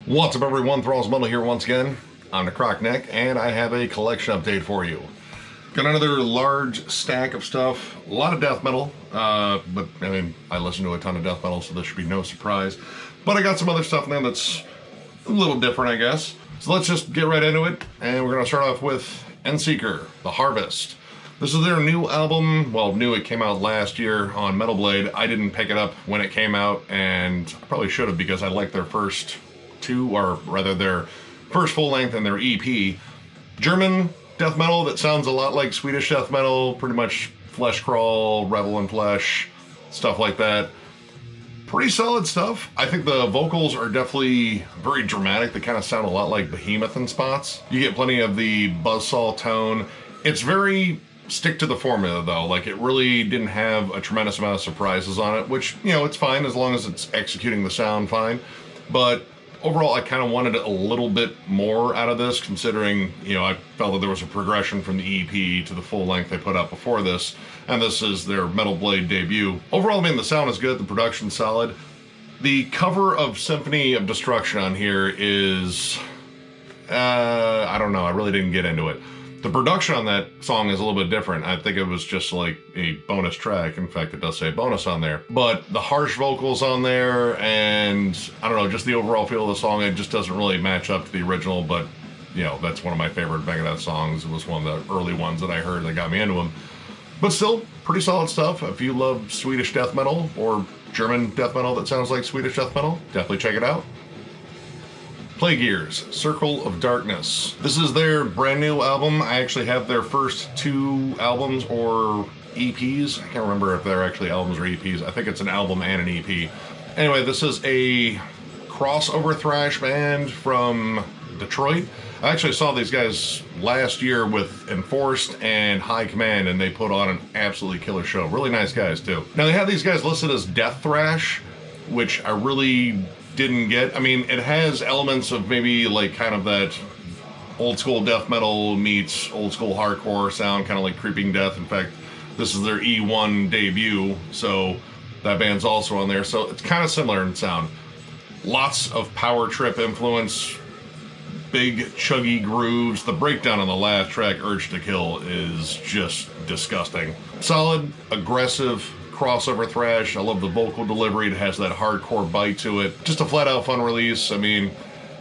What's up everyone, Thralls Bundle here once again. I'm Necrotic Neck, and I have a collection update for you. Got another large stack of stuff, a lot of death metal, but I mean, I listen to a ton of death metal, so this should be no surprise. But I got some other stuff in there that's a little different, I guess. So let's just get right into it, and we're gonna start off with Endseeker The Harvest. This is their new album. Well, new, it came out last year on Metal Blade. I didn't pick it up when it came out, and I probably should have because I liked their first two, or rather their first full length and their EP. German death metal that sounds a lot like Swedish death metal, pretty much flesh crawl, revel in flesh, stuff like that. Pretty solid stuff. I think the vocals are definitely very dramatic. They kind of sound a lot like Behemoth in spots. You get plenty of the buzzsaw tone. It's very stick to the formula though. Like, it really didn't have a tremendous amount of surprises on it, which, you know, it's fine as long as it's executing the sound fine. But overall, I kind of wanted a little bit more out of this, considering, you know, I felt that there was a progression from the EP to the full length they put out before this, and this is their Metal Blade debut. Overall, I mean, the sound is good, the production's solid. The cover of Symphony of Destruction on here is, I don't know, I really didn't get into it. The production on that song is a little bit different. I think it was just like a bonus track. In fact, it does say bonus on there. But the harsh vocals on there, and I don't know, just the overall feel of the song, it just doesn't really match up to the original. But, you know, that's one of my favorite Megadeth songs. It was one of the early ones that I heard that got me into them. But still, pretty solid stuff. If you love Swedish death metal or German death metal that sounds like Swedish death metal, definitely check it out. Plaguears, Circle of Darkness. This is their brand new album. I actually have their first two albums or EPs. I can't remember if they're actually albums or EPs. I think it's an album and an EP. Anyway, this is a crossover thrash band from Detroit. I actually saw these guys last year with Enforced and High Command, and they put on an absolutely killer show. Really nice guys too. Now, they have these guys listed as death thrash, which I really didn't get. I mean, it has elements of maybe like kind of that old school death metal meets old school hardcore sound, kind of like Creeping Death. In fact, this is their E1 debut, so that band's also on there. So it's kind of similar in sound. Lots of power trip influence, big chuggy grooves. The breakdown on the last track, Urge to Kill, is just disgusting. Solid, aggressive crossover thrash. I love the vocal delivery. It has that hardcore bite to it. Just a flat out fun release. I mean,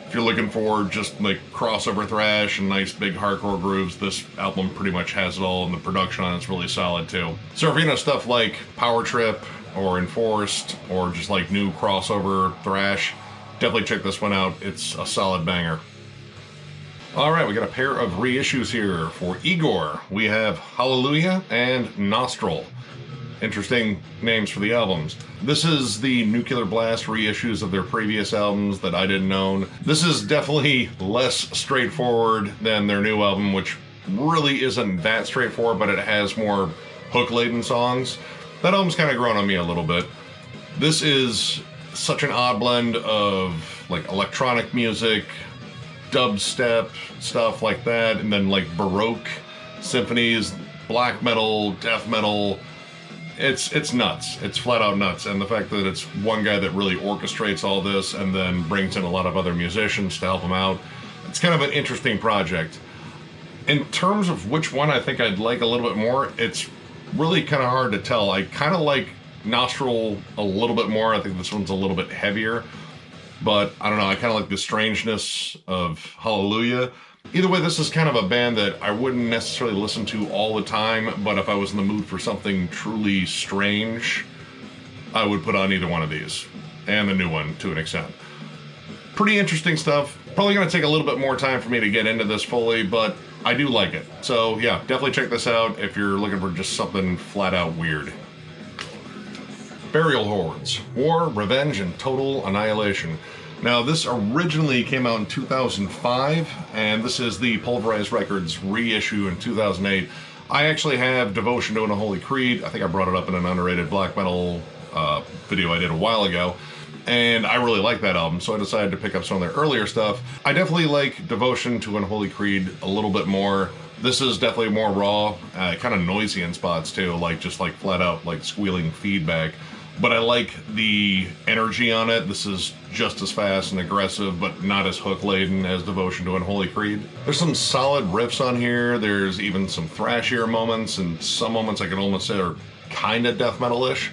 if you're looking for just like crossover thrash and nice big hardcore grooves, this album pretty much has it all, and the production on it's really solid too. So if you're into stuff like Power Trip or Enforced or just like new crossover thrash, definitely check this one out. It's a solid banger. All right, we got a pair of reissues here for Igorr. We have Hallelujah and Nostril. Interesting names for the albums. This is the Nuclear Blast reissues of their previous albums that I didn't own. This is definitely less straightforward than their new album, which really isn't that straightforward, but it has more hook-laden songs. That album's kind of grown on me a little bit. This is such an odd blend of like electronic music, dubstep, stuff like that, and then like Baroque symphonies, black metal, death metal. It's nuts. It's flat out nuts. And the fact that it's one guy that really orchestrates all this and then brings in a lot of other musicians to help him out, it's kind of an interesting project. In terms of which one I think I'd like a little bit more, it's really kind of hard to tell. I kind of like Nostril a little bit more. I think this one's a little bit heavier, but I don't know. I kind of like the strangeness of Hallelujah. Either way, this is kind of a band that I wouldn't necessarily listen to all the time, but if I was in the mood for something truly strange, I would put on either one of these, and the new one to an extent. Pretty interesting stuff. Probably going to take a little bit more time for me to get into this fully, but I do like it. So yeah, definitely check this out if you're looking for just something flat out weird. Burial Hordes, War, Revenge, and Total Annihilation. Now, this originally came out in 2005, and this is the Pulverized Records reissue in 2008. I actually have Devotion to an Unholy Creed. I think I brought it up in an underrated black metal video I did a while ago, and I really like that album, so I decided to pick up some of their earlier stuff. I definitely like Devotion to Unholy Creed a little bit more. This is definitely more raw, kind of noisy in spots too, like just like flat out like squealing feedback. but I like the energy on it. This is just as fast and aggressive, but not as hook-laden as Devotion to Unholy Creed. There's some solid riffs on here. There's even some thrashier moments, and some moments I can almost say are kind of death metal-ish.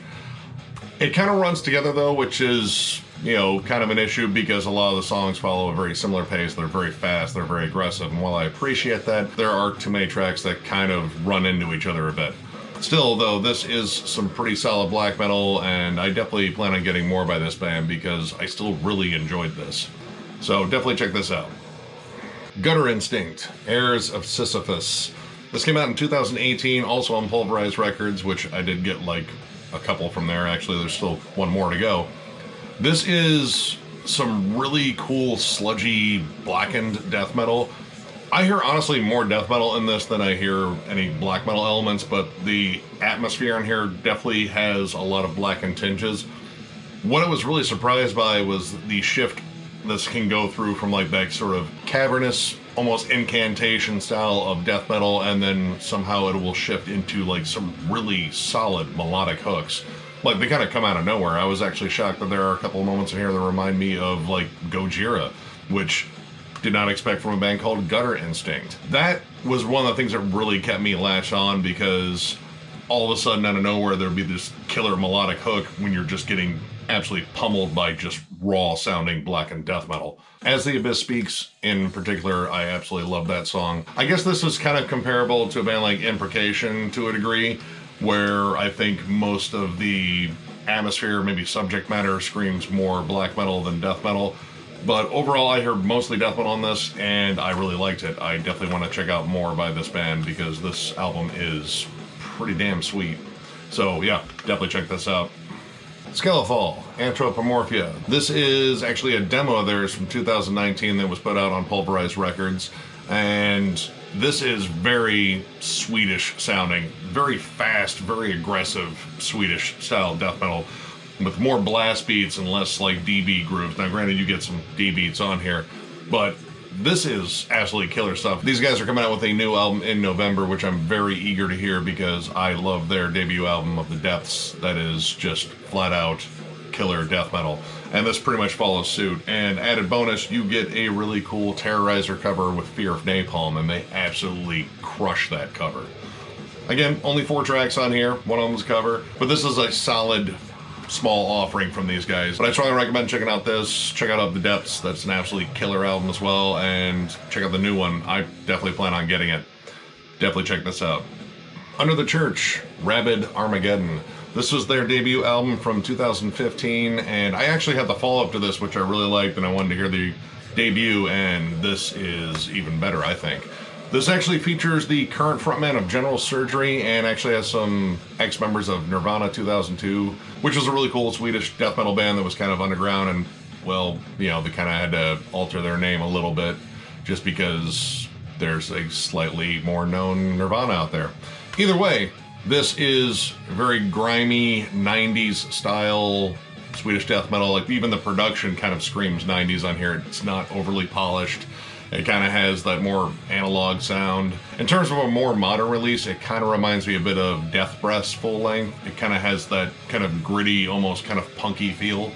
It kind of runs together though, which is, you know, kind of an issue because a lot of the songs follow a very similar pace. They're very fast, they're very aggressive, and while I appreciate that, there are too many tracks that kind of run into each other a bit. Still, though, this is some pretty solid black metal, and I definitely plan on getting more by this band because I still really enjoyed this. So definitely check this out. Gutter Instinct, Heirs of Sisyphus. This came out in 2018, also on Pulverized Records, which I did get like a couple from there. Actually, there's still one more to go. This is some really cool, sludgy, blackened death metal. I hear, honestly, more death metal in this than I hear any black metal elements, but the atmosphere in here definitely has a lot of blackened tinges. What I was really surprised by was the shift this can go through from like that sort of cavernous, almost incantation style of death metal, and then somehow it will shift into like some really solid melodic hooks. Like, they kind of come out of nowhere. I was actually shocked that there are a couple of moments in here that remind me of like Gojira, which did not expect from a band called Gutter Instinct. That was one of the things that really kept me latched on, because all of a sudden out of nowhere there'd be this killer melodic hook when you're just getting absolutely pummeled by just raw sounding blackened death metal. As the Abyss Speaks in particular, I absolutely love that song. I guess this is kind of comparable to a band like Imprecation to a degree, where I think most of the atmosphere, maybe subject matter, screams more black metal than death metal. But overall, I heard mostly death metal on this, and I really liked it. I definitely want to check out more by this band because this album is pretty damn sweet. So yeah, definitely check this out. Skelethal, Antropomorphia. This is actually a demo of theirs from 2019 that was put out on Pulverized Records, and this is very Swedish sounding, very fast, very aggressive Swedish style death metal, with more blast beats and less like D beat grooves. Now granted, you get some D beats on here, but this is absolutely killer stuff. These guys are coming out with a new album in November, which I'm very eager to hear because I love their debut album of the Depths. That is just flat out killer death metal, and this pretty much follows suit. And added bonus, you get a really cool Terrorizer cover with Fear of Napalm, and they absolutely crush that cover. Again, only 4 tracks on here, one of them's cover, but this is a solid small offering from these guys. But I strongly recommend checking out this. Check out The Depths. That's an absolutely killer album as well. And check out the new one. I definitely plan on getting it. Definitely check this out. Under the Church, Rabid, Armageddon. This was their debut album from 2015, and I actually had the follow-up to this, which I really liked, and I wanted to hear the debut, and this is even better, I think. This actually features the current frontman of General Surgery, and actually has some ex-members of Nirvana 2002, which was a really cool Swedish death metal band that was kind of underground, and, well, you know, they kind of had to alter their name a little bit just because there's a slightly more known Nirvana out there. Either way, this is very grimy 90s style Swedish death metal. Like, even the production kind of screams 90s on here. It's not overly polished. It kind of has that more analog sound. In terms of a more modern release, it kind of reminds me a bit of Death Breath's full length. It kind of has that kind of gritty, almost kind of punky feel.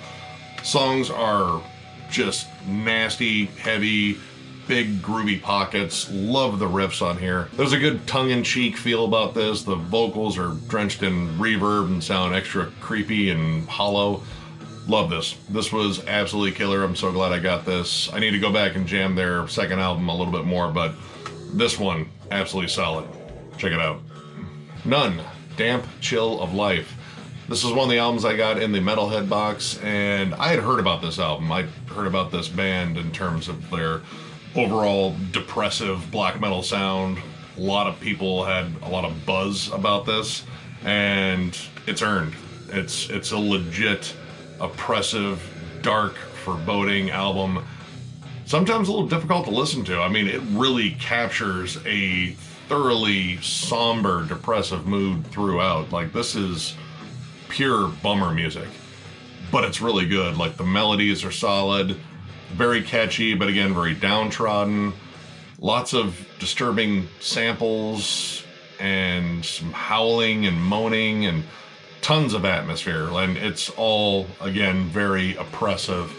Songs are just nasty, heavy, big groovy pockets. Love the riffs on here. There's a good tongue-in-cheek feel about this. The vocals are drenched in reverb and sound extra creepy and hollow. Love this. This was absolutely killer. I'm so glad I got this. I need to go back and jam their second album a little bit more, but this one, absolutely solid. Check it out. None, Damp Chill of Life. This is one of the albums I got in the Metalhead box, and I had heard about this album. I'd heard about this band in terms of their overall depressive black metal sound. A lot of people had a lot of buzz about this, and it's earned. It's a legit oppressive, dark, foreboding album. Sometimes a little difficult to listen to. I mean, it really captures a thoroughly somber, depressive mood throughout. Like, this is pure bummer music, but it's really good. Like, the melodies are solid, very catchy, but again, very downtrodden. Lots of disturbing samples and some howling and moaning and tons of atmosphere, and it's all, again, very oppressive.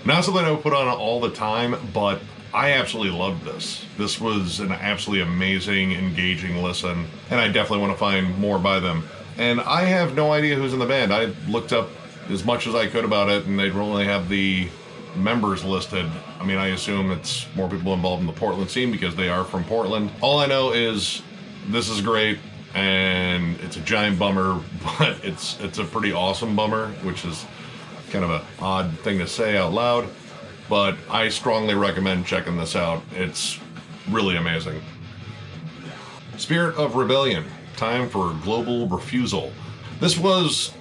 Not something I would put on all the time, but I absolutely loved this. This was an absolutely amazing, engaging listen, and I definitely want to find more by them. And I have no idea who's in the band. I looked up as much as I could about it, and they'd only have the members listed. I mean, I assume it's more people involved in the Portland scene because they are from Portland. All I know is this is great, and it's a giant bummer, but it's a pretty awesome bummer, which is kind of an odd thing to say out loud, but I strongly recommend checking this out. It's really amazing. Spirit of Rebellion, time for global refusal. This was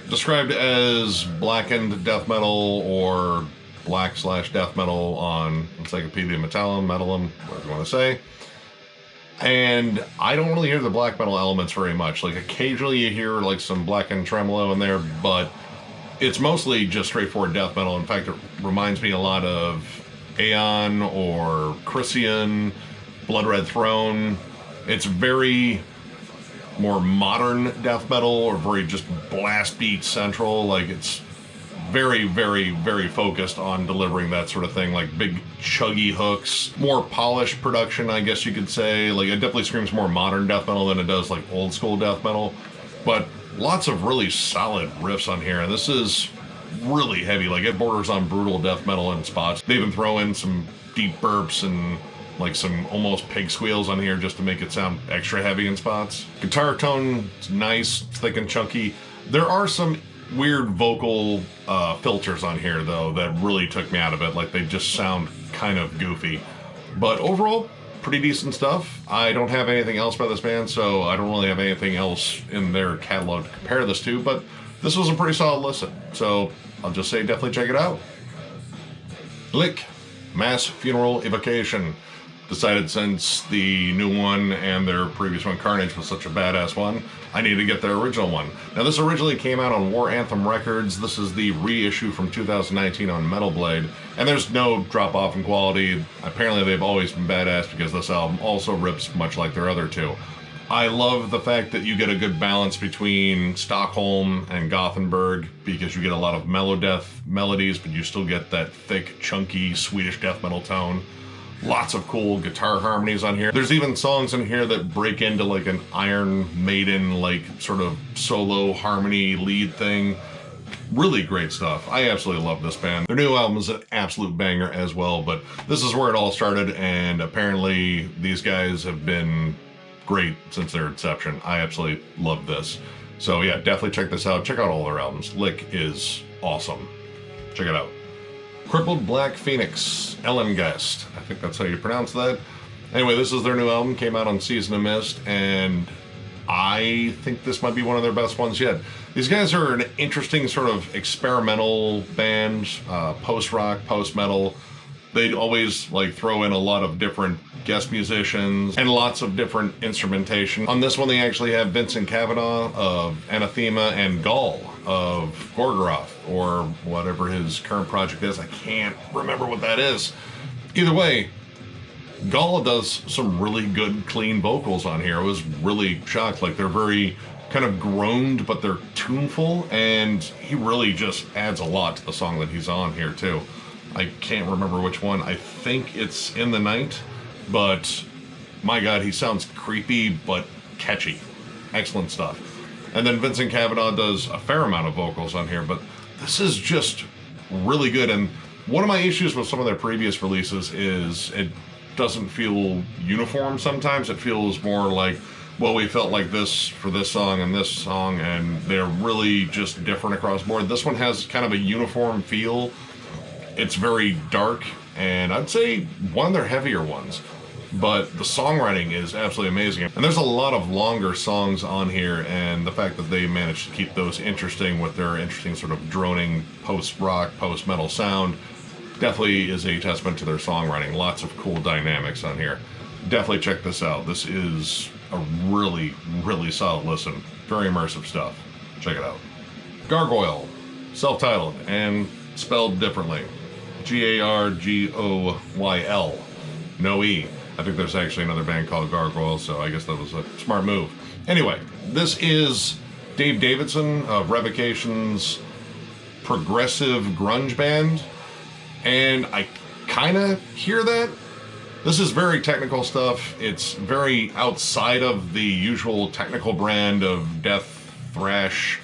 described as blackened death metal or black/death metal on Encyclopedia Metallum, whatever you want to say. And I don't really hear the black metal elements very much. Like occasionally you hear like some blackened tremolo in there, but it's mostly just straightforward death metal. In fact, it reminds me a lot of Aeon or Chrysian, Blood Red Throne. It's very more modern death metal, or very just blast beat central. Like it's very, very, very focused on delivering that sort of thing, like big chuggy hooks, more polished production, I guess you could say. Like it definitely screams more modern death metal than it does like old school death metal, but lots of really solid riffs on here. And this is really heavy. Like it borders on brutal death metal in spots. They even throw in some deep burps and like some almost pig squeals on here just to make it sound extra heavy in spots. Guitar tone is nice, thick and chunky. There are some weird vocal filters on here though that really took me out of it. Like they just sound kind of goofy, but overall pretty decent stuff. I don't have anything else by this band, so I don't really have anything else in their catalog to compare this to, but this was a pretty solid listen, so I'll just say definitely check it out. Lick, Mass Funeral Evocation. Decided since the new one and their previous one, Carnage, was such a badass one, I needed to get their original one. Now this originally came out on War Anthem Records. This is the reissue from 2019 on Metal Blade, and there's no drop off in quality. Apparently they've always been badass because this album also rips much like their other two. I love the fact that you get a good balance between Stockholm and Gothenburg, because you get a lot of mellow death melodies, but you still get that thick, chunky Swedish death metal tone. Lots of cool guitar harmonies on here. There's even songs in here that break into like an Iron Maiden, like sort of solo harmony lead thing. Really great stuff. I absolutely love this band. Their new album is an absolute banger as well, but this is where it all started, and apparently these guys have been great since their inception. I absolutely love this. So yeah, definitely check this out. Check out all their albums. Lick is awesome. Check it out. Crippled Black Phoenix, Ellengaest. I think that's how you pronounce that. Anyway, this is their new album, came out on Season of Mist, and I think this might be one of their best ones yet. These guys are an interesting sort of experimental band, post-rock, post-metal. They'd always like throw in a lot of different guest musicians and lots of different instrumentation. On this one, they actually have Vincent Cavanaugh of Anathema and Gaul of Gorgoroth, or whatever his current project is. I can't remember what that is. Either way, Gaul does some really good, clean vocals on here. I was really shocked. Like they're very kind of groaned, but they're tuneful, and he really just adds a lot to the song that he's on here too. I can't remember which one. I think it's In the Night, but my God, he sounds creepy but catchy. Excellent stuff. And then Vincent Cavanaugh does a fair amount of vocals on here, but this is just really good. And one of my issues with some of their previous releases is it doesn't feel uniform sometimes. It feels more like, well, we felt like this for this song, and they're really just different across the board. This one has kind of a uniform feel. It's very dark, and I'd say one of their heavier ones. But the songwriting is absolutely amazing. And there's a lot of longer songs on here, and the fact that they managed to keep those interesting with their interesting sort of droning post-rock, post-metal sound definitely is a testament to their songwriting. Lots of cool dynamics on here. Definitely check this out. This is a really, really solid listen. Very immersive stuff. Check it out. Gargoyle, self-titled and spelled differently. Gargoyl, no E. I think there's actually another band called Gargoyle, so I guess that was a smart move. Anyway, this is Dave Davidson of Revocation's progressive grunge band, and I kind of hear that. This is very technical stuff. It's very outside of the usual technical brand of death thrash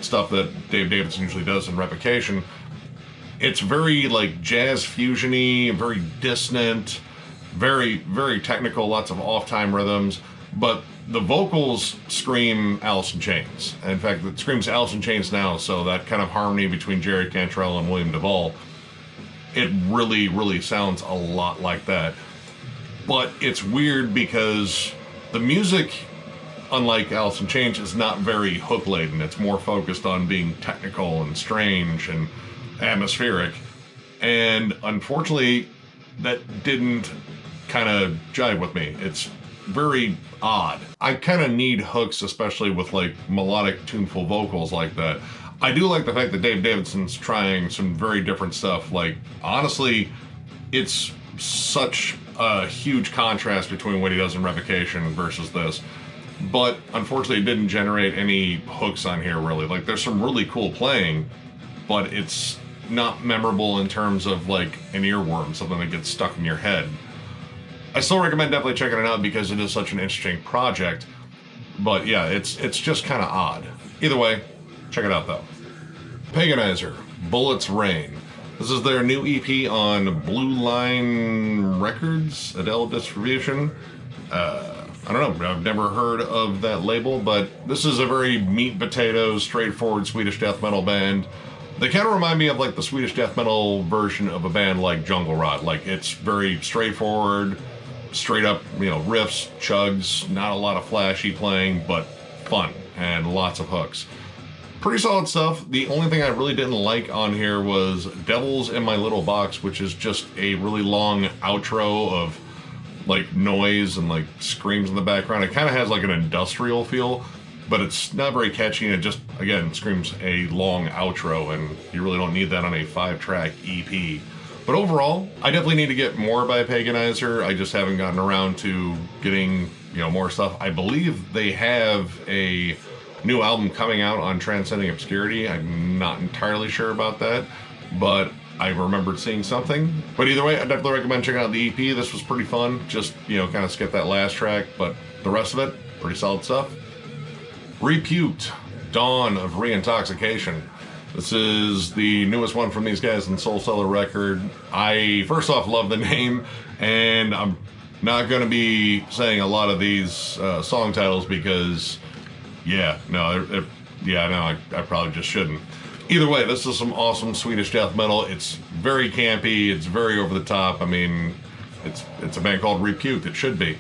stuff that Dave Davidson usually does in Revocation. It's very like jazz fusion-y, very dissonant, very, very technical, lots of off-time rhythms, but the vocals scream Alice in Chains. In fact, it screams Alice in Chains now, so that kind of harmony between Jerry Cantrell and William Duvall, it really, really sounds a lot like that. But it's weird because the music, unlike Alice in Chains, is not very hook-laden. It's more focused on being technical and strange and atmospheric. And unfortunately, that didn't kind of jive with me. It's very odd. I kind of need hooks, especially with like melodic, tuneful vocals like that. I do like the fact that Dave Davidson's trying some very different stuff. Like, honestly, it's such a huge contrast between what he does in Revocation versus this. But unfortunately, it didn't generate any hooks on here, really. Like, there's some really cool playing, but it's not memorable in terms of like an earworm, something that gets stuck in your head. I still recommend definitely checking it out because it is such an interesting project. But yeah, it's just kind of odd. Either way, check it out though. Paganizer, Bullets Rain. This is their new EP on Blue Line Records, Adele Distribution. I don't know, I've never heard of that label, but this is a very meat potatoes, straightforward Swedish death metal band. They kind of remind me of like the Swedish death metal version of a band like Jungle Rot. Like, it's very straightforward, straight up, you know, riffs, chugs, not a lot of flashy playing, but fun and lots of hooks. Pretty solid stuff. The only thing I really didn't like on here was Devils in My Little Box, which is just a really long outro of like noise and like screams in the background. It kind of has like an industrial feel, but it's not very catchy, and it just, again, screams a long outro, and you really don't need that on a 5-track EP. But overall, I definitely need to get more by Paganizer. I just haven't gotten around to getting, you know, more stuff. I believe they have a new album coming out on Transcending Obscurity. I'm not entirely sure about that, but I remembered seeing something. But either way, I definitely recommend checking out the EP. This was pretty fun. Just, you know, kind of skip that last track, but the rest of it, pretty solid stuff. Repuked, Dawn of Reintoxication. This is the newest one from these guys in Soul Cellar Record. I, first off, love the name, and I'm not going to be saying a lot of these song titles because, I probably just shouldn't. Either way, this is some awesome Swedish death metal. It's very campy, it's very over the top. I mean, it's a band called Repuked, it should be.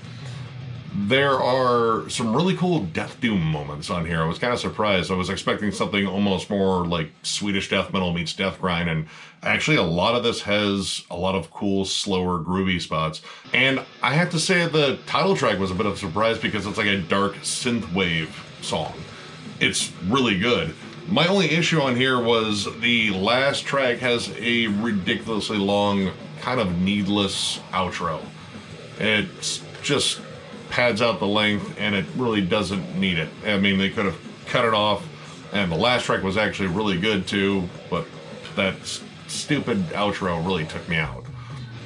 There are some really cool death doom moments on here. I was kind of surprised. I was expecting something almost more like Swedish death metal meets death grind, and actually a lot of this has a lot of cool, slower, groovy spots. And I have to say the title track was a bit of a surprise because it's like a dark synthwave song. It's really good. My only issue on here was the last track has a ridiculously long, kind of needless outro. It's just pads out the length, and it really doesn't need it. I mean, they could have cut it off, and the last track was actually really good too, but that stupid outro really took me out.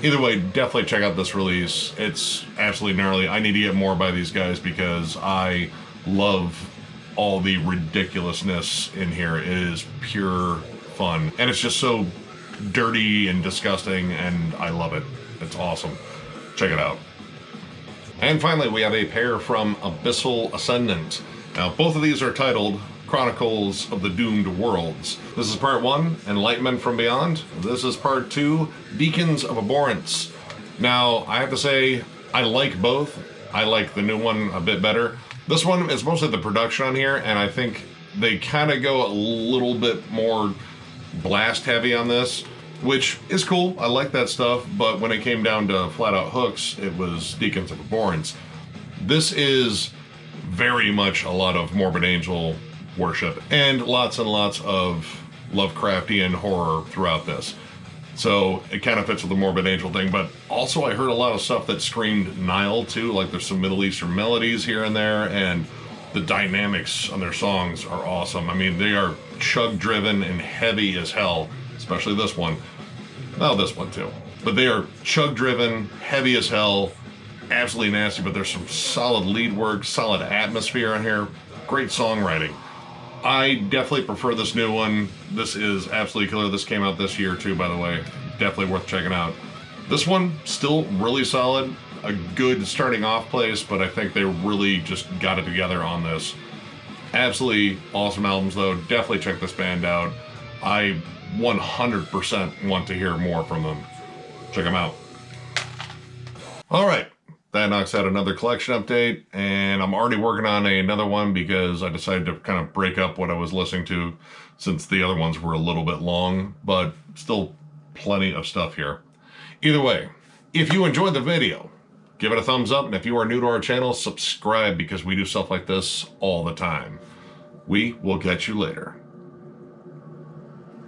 Either way, definitely check out this release. It's absolutely gnarly. I need to get more by these guys because I love all the ridiculousness in here. It is pure fun, and it's just so dirty and disgusting, and I love it. It's awesome. Check it out. And finally, we have a pair from Abyssal Ascendant. Now, both of these are titled Chronicles of the Doomed Worlds. This is part 1, Enlightenment from Beyond. This is part 2, Deacons of Abhorrence. Now, I have to say, I like both. I like the new one a bit better. This one is mostly the production on here, and I think they kind of go a little bit more blast heavy on this, which is cool. I like that stuff, but when it came down to flat-out hooks, it was Deacons of Abhorrence. This is very much a lot of Morbid Angel worship, and lots of Lovecraftian horror throughout this. So it kind of fits with the Morbid Angel thing, but also I heard a lot of stuff that screamed Nile too, like there's some Middle Eastern melodies here and there, and the dynamics on their songs are awesome. I mean, they are chug-driven and heavy as hell, especially this one. Well, this one too. But they are chug-driven, heavy as hell, absolutely nasty, but there's some solid lead work, solid atmosphere on here, great songwriting. I definitely prefer this new one. This is absolutely killer. This came out this year too, by the way. Definitely worth checking out. This one, still really solid. A good starting off place, but I think they really just got it together on this. Absolutely awesome albums though. Definitely check this band out. I 100% want to hear more from them. Check them out. All right, that knocks out another collection update, and I'm already working on another one because I decided to kind of break up what I was listening to since the other ones were a little bit long, but still plenty of stuff here. Either way, if you enjoyed the video, give it a thumbs up, and if you are new to our channel, subscribe because we do stuff like this all the time. We will catch you later.